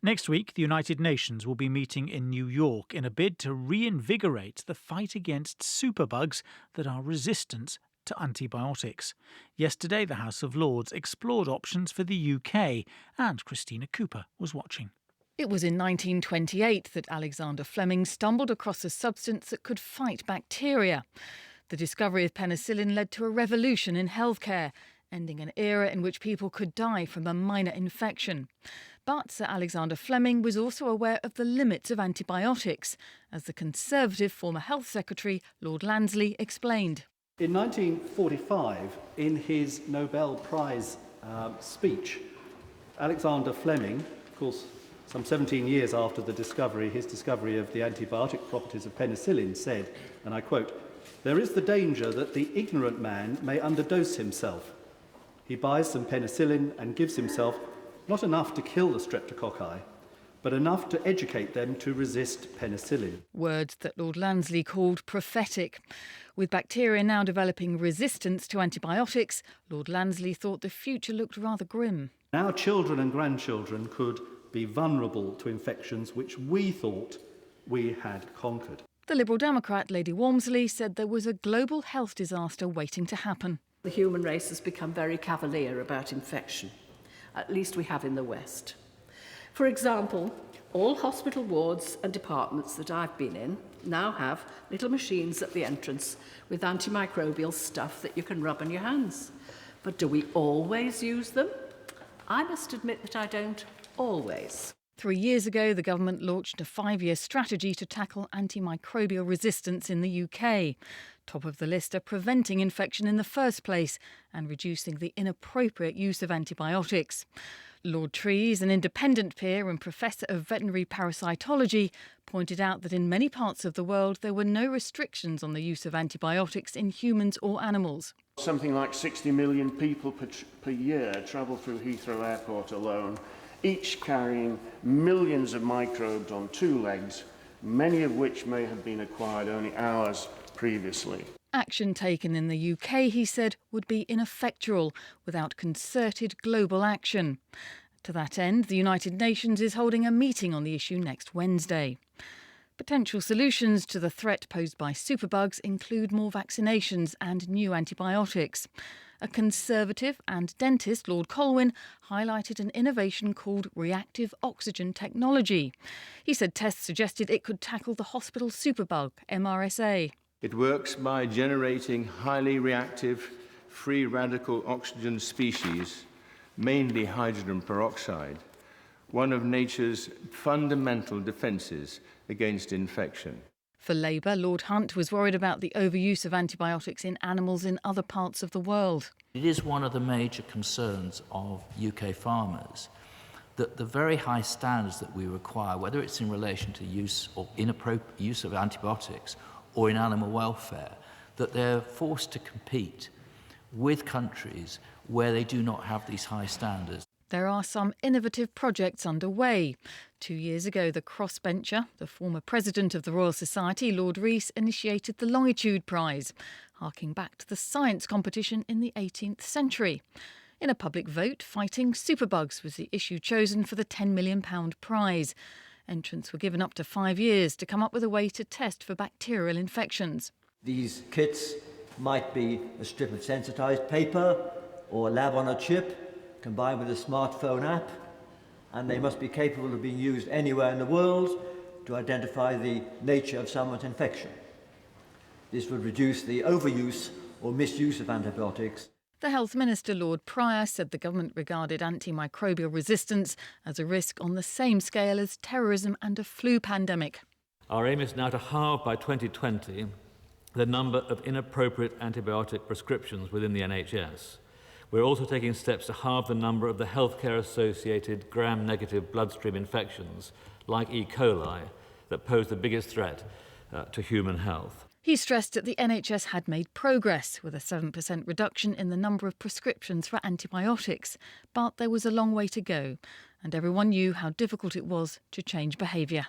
Next week, the United Nations will be meeting in New York in a bid to reinvigorate the fight against superbugs that are resistant to antibiotics. Yesterday, the House of Lords explored options for the UK, and Christina Cooper was watching. It was in 1928 that Alexander Fleming stumbled across a substance that could fight bacteria. The discovery of penicillin led to a revolution in healthcare, ending an era in which people could die from a minor infection. But Sir Alexander Fleming was also aware of the limits of antibiotics, as the Conservative former Health Secretary, Lord Lansley, explained. In 1945, in his Nobel Prize speech, Alexander Fleming, of course, some 17 years after his discovery of the antibiotic properties of penicillin, said, and I quote, "There is the danger that the ignorant man may underdose himself. He buys some penicillin and gives himself not enough to kill the streptococci, but enough to educate them to resist penicillin." Words that Lord Lansley called prophetic. With bacteria now developing resistance to antibiotics, Lord Lansley thought the future looked rather grim. Our children and grandchildren could be vulnerable to infections which we thought we had conquered. The Liberal Democrat, Lady Walmsley, said there was a global health disaster waiting to happen. The human race has become very cavalier about infection. At least we have in the West. For example, all hospital wards and departments that I've been in now have little machines at the entrance with antimicrobial stuff that you can rub on your hands. But do we always use them? I must admit that I don't always. 3 years ago, the government launched a 5-year strategy to tackle antimicrobial resistance in the UK. Top of the list are preventing infection in the first place and reducing the inappropriate use of antibiotics. Lord Trees, an independent peer and professor of veterinary parasitology, pointed out that in many parts of the world there were no restrictions on the use of antibiotics in humans or animals. Something like 60 million people per year travel through Heathrow Airport alone, each carrying millions of microbes on 2 legs, many of which may have been acquired only hours previously. Action taken in the UK, he said, would be ineffectual without concerted global action. To that end, the United Nations is holding a meeting on the issue next Wednesday. Potential solutions to the threat posed by superbugs include more vaccinations and new antibiotics. A Conservative and dentist, Lord Colwyn, highlighted an innovation called reactive oxygen technology. He said tests suggested it could tackle the hospital superbug, MRSA. It works by generating highly reactive free radical oxygen species, mainly hydrogen peroxide, one of nature's fundamental defences against infection. For Labour, Lord Hunt was worried about the overuse of antibiotics in animals in other parts of the world. It is one of the major concerns of UK farmers that the very high standards that we require, whether it's in relation to use or inappropriate use of antibiotics or in animal welfare, that they're forced to compete with countries where they do not have these high standards. There are some innovative projects underway. 2 years ago, the crossbencher, the former president of the Royal Society, Lord Rees, initiated the Longitude Prize, harking back to the science competition in the 18th century. In a public vote, fighting superbugs was the issue chosen for the £10 million prize. Entrants were given up to 5 years to come up with a way to test for bacterial infections. These kits might be a strip of sensitised paper or a lab on a chip combined with a smartphone app, and they must be capable of being used anywhere in the world to identify the nature of someone's infection. This would reduce the overuse or misuse of antibiotics. The Health Minister, Lord Pryor, said the government regarded antimicrobial resistance as a risk on the same scale as terrorism and a flu pandemic. Our aim is now to halve by 2020 the number of inappropriate antibiotic prescriptions within the NHS. We're also taking steps to halve the number of the healthcare-associated gram-negative bloodstream infections, like E. coli, that pose the biggest threat to human health. He stressed that the NHS had made progress, with a 7% reduction in the number of prescriptions for antibiotics. But there was a long way to go, and everyone knew how difficult it was to change behaviour.